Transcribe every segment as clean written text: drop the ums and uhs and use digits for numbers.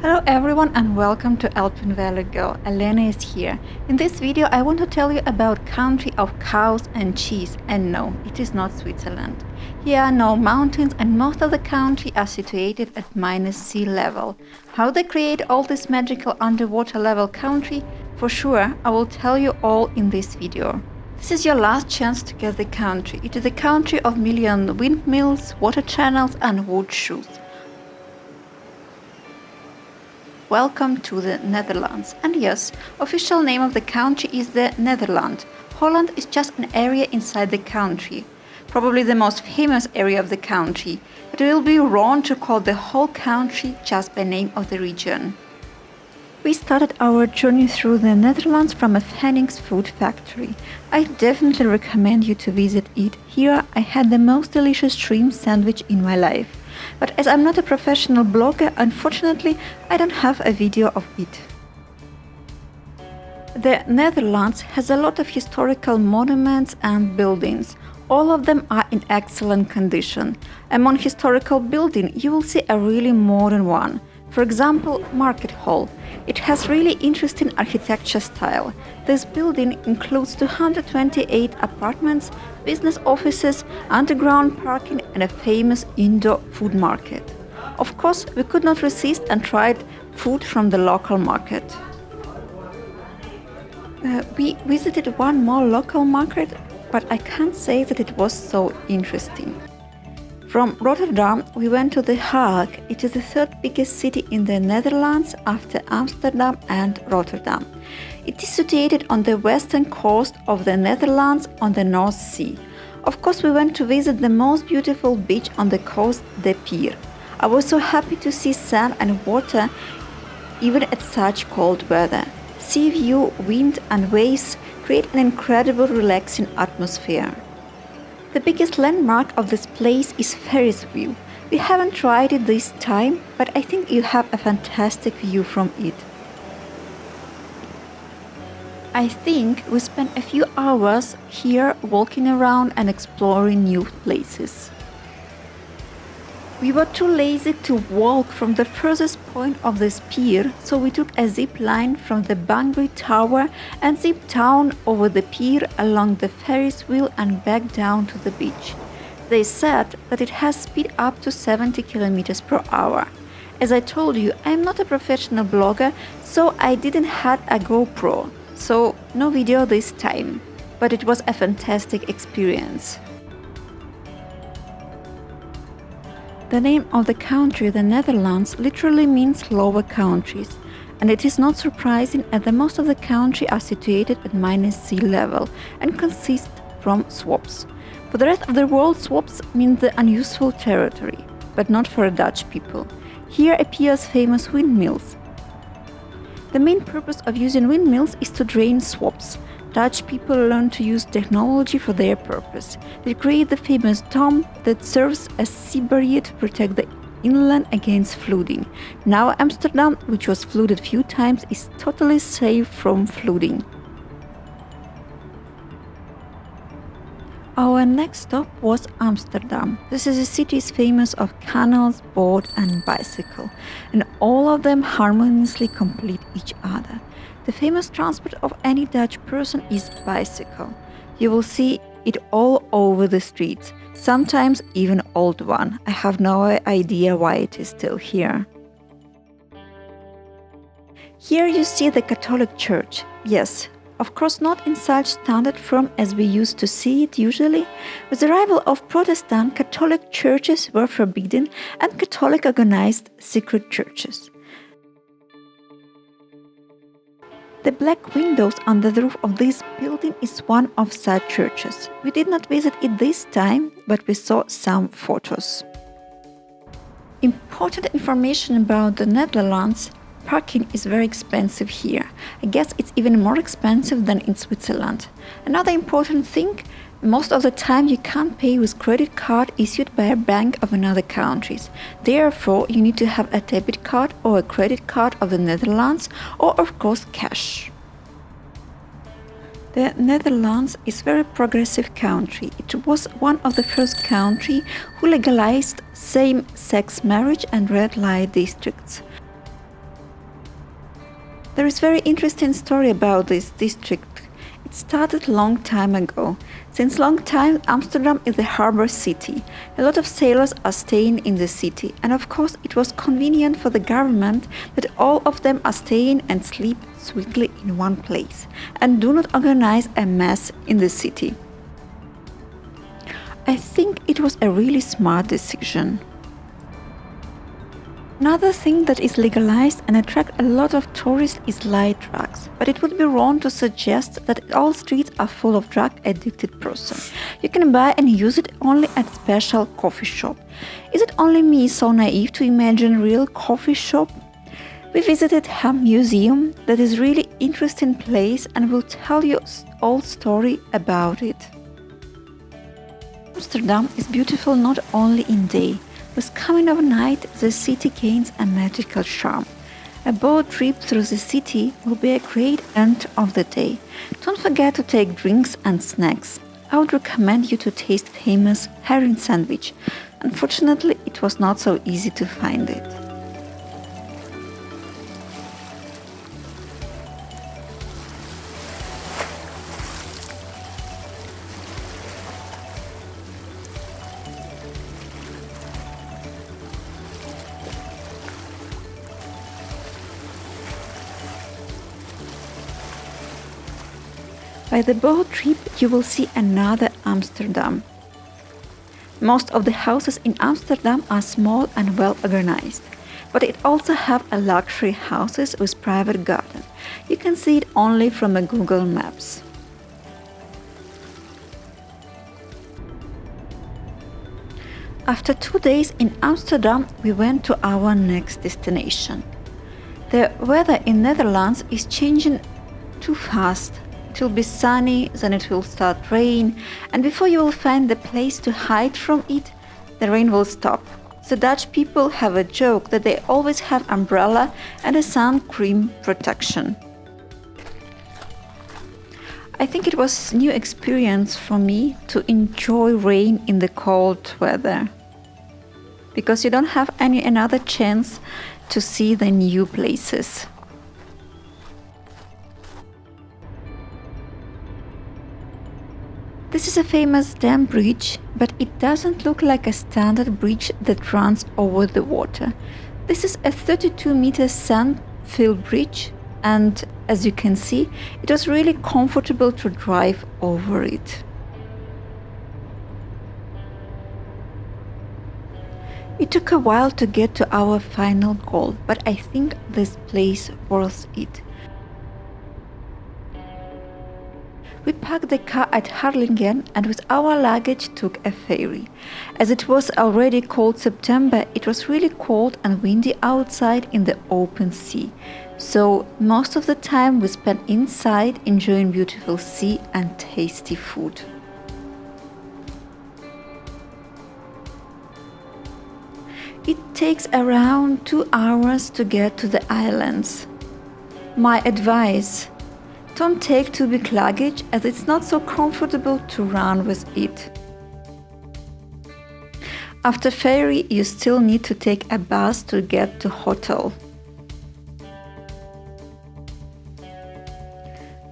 Hello everyone and welcome to Alpine Valley Go. Elena is here. In this video I want to tell you about country of cows and cheese, and no, it is not Switzerland. Here are no mountains and most of the country are situated at minus sea level. How they create all this magical underwater level country? For sure, I will tell you all in this video. This is your last chance to get the country. It is the country of million windmills, water channels and wood shoes. Welcome to the Netherlands. And yes, official name of the country is the Netherlands. Holland is just an area inside the country, probably the most famous area of the country, but it will be wrong to call the whole country just by name of the region. We started our journey through the Netherlands from a Fenix Food Factory. I definitely recommend you to visit it. Here I had the most delicious shrimp sandwich in my life. But as I'm not a professional blogger, unfortunately, I don't have a video of it. The Netherlands has a lot of historical monuments and buildings. All of them are in excellent condition. Among historical buildings, you will see a really modern one. For example, Market Hall. It has really interesting architecture style. This building includes 228 apartments, business offices, underground parking and a famous indoor food market. Of course, we could not resist and tried food from the local market. We visited one more local market, but I can't say that it was so interesting. From Rotterdam, we went to The Hague. It is the third biggest city in the Netherlands after Amsterdam and Rotterdam. It is situated on the western coast of the Netherlands on the North Sea. Of course, we went to visit the most beautiful beach on the coast, De Pier. I was so happy to see sand and water even at such cold weather. Sea view, wind and waves create an incredible relaxing atmosphere. The biggest landmark of this place is Ferris wheel. We haven't tried it this time, but I think you have a fantastic view from it. I think we spent a few hours here walking around and exploring new places. We were too lazy to walk from the furthest point of this pier, so we took a zip line from the Bangui Tower and zipped down over the pier along the Ferris wheel and back down to the beach. They said that it has speed up to 70 km per hour. As I told you, I am not a professional blogger, so I didn't have a GoPro, so no video this time. But it was a fantastic experience. The name of the country, the Netherlands, literally means lower countries, and it is not surprising as the most of the country are situated at minus sea level and consist from swamps. For the rest of the world, swamps mean the unuseful territory, but not for Dutch people. Here appears famous windmills. The main purpose of using windmills is to drain swamps. Dutch people learn to use technology for their purpose. They create the famous dam that serves as sea barrier to protect the inland against flooding. Now Amsterdam, which was flooded few times, is totally safe from flooding. Our next stop was Amsterdam. This is a city famous of canals, boat and bicycle, and all of them harmoniously complete each other. The famous transport of any Dutch person is bicycle. You will see it all over the streets, sometimes even old one. I have no idea why it is still here. Here you see the Catholic Church. Yes, of course not in such standard form as we used to see it usually. With the arrival of Protestant, Catholic churches were forbidden and Catholic organized secret churches. The black windows under the roof of this building is one of such churches. We did not visit it this time, but we saw some photos. Important information about the Netherlands: parking is very expensive here. I guess it's even more expensive than in Switzerland. Another important thing, most of the time you can't pay with credit card issued by a bank of another countries. Therefore, you need to have a debit card or a credit card of the Netherlands, or of course cash. The Netherlands is a very progressive country. It was one of the first countries who legalized same-sex marriage and red light districts. There is very interesting story about this district. It started long time ago. Since long time, Amsterdam is a harbor city. A lot of sailors are staying in the city, and of course it was convenient for the government that all of them are staying and sleep sweetly in one place, and do not organize a mess in the city. I think it was a really smart decision. Another thing that is legalized and attracts a lot of tourists is light drugs, but it would be wrong to suggest that all streets are full of drug-addicted persons. You can buy and use it only at special coffee shop. Is it only me so naive to imagine real coffee shop? We visited Hemp Museum, that is really interesting place, and will tell you all story about it. Amsterdam is beautiful not only in day. With coming of night, the city gains a magical charm. A boat trip through the city will be a great end of the day. Don't forget to take drinks and snacks. I would recommend you to taste famous herring sandwich. Unfortunately, it was not so easy to find it. By the boat trip, you will see another Amsterdam. Most of the houses in Amsterdam are small and well organized, but it also have a luxury houses with private garden. You can see it only from a Google Maps. After 2 days in Amsterdam, we went to our next destination. The weather in Netherlands is changing too fast. It will be sunny, then it will start rain, and before you will find the place to hide from it, the rain will stop. The Dutch people have a joke that they always have umbrella and a sun cream protection. I think it was a new experience for me to enjoy rain in the cold weather, because you don't have another chance to see the new places. This is a famous dam bridge, but it doesn't look like a standard bridge that runs over the water. This is a 32-meter sand-filled bridge, and as you can see, it was really comfortable to drive over it. It took a while to get to our final goal, but I think this place worth it. We parked the car at Harlingen and with our luggage took a ferry. As it was already cold September, it was really cold and windy outside in the open sea. So most of the time we spent inside enjoying beautiful sea and tasty food. It takes around 2 hours to get to the islands. My advice: don't take too big luggage, as it's not so comfortable to run with it. After ferry, you still need to take a bus to get to hotel.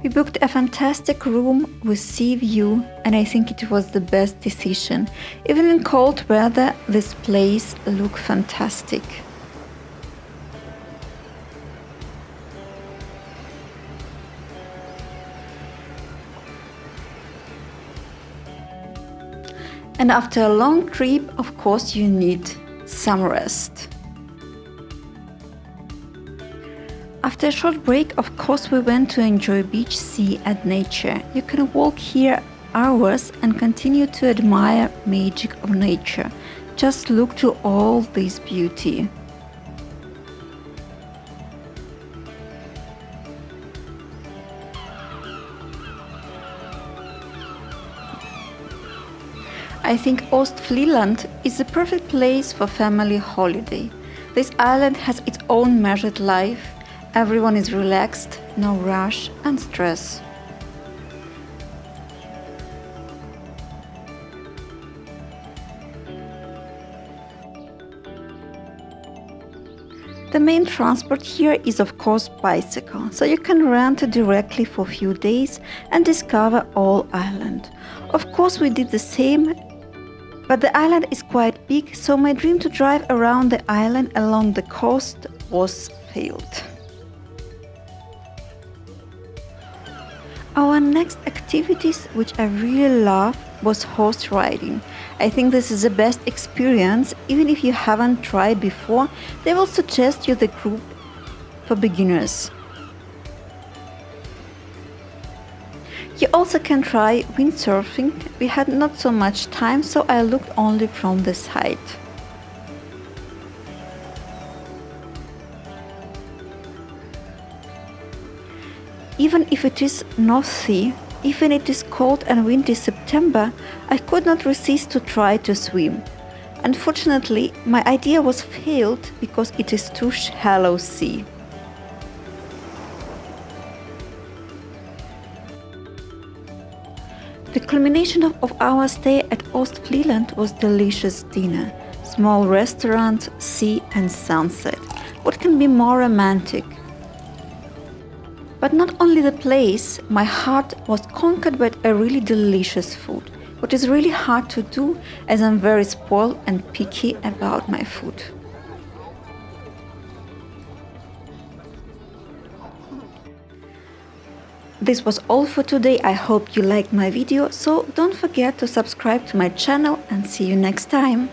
We booked a fantastic room with sea view, and I think it was the best decision. Even in cold weather, this place looked fantastic. And after a long trip, of course, you need some rest. After a short break, of course, we went to enjoy beach, sea and nature. You can walk here hours and continue to admire magic of nature. Just look to all this beauty. I think Oost Vlieland is the perfect place for family holiday. This island has its own measured life. Everyone is relaxed, no rush and stress. The main transport here is of course bicycle, so you can rent it directly for a few days and discover all island. Of course we did the same, but the island is quite big, so my dream to drive around the island along the coast was failed. Our next activities, which I really love, was horse riding. I think this is the best experience. Even if you haven't tried before, they will suggest you the group for beginners. You also can try windsurfing. We had not so much time, so I looked only from the side. Even if it is North Sea, even it is cold and windy September, I could not resist to try to swim. Unfortunately, my idea was failed because it is too shallow sea. The culmination of our stay at Oost Vlieland was delicious dinner, small restaurant, sea and sunset. What can be more romantic? But not only the place, my heart was conquered by a really delicious food, what is really hard to do as I'm very spoiled and picky about my food. This was all for today. I hope you liked my video, so don't forget to subscribe to my channel and see you next time.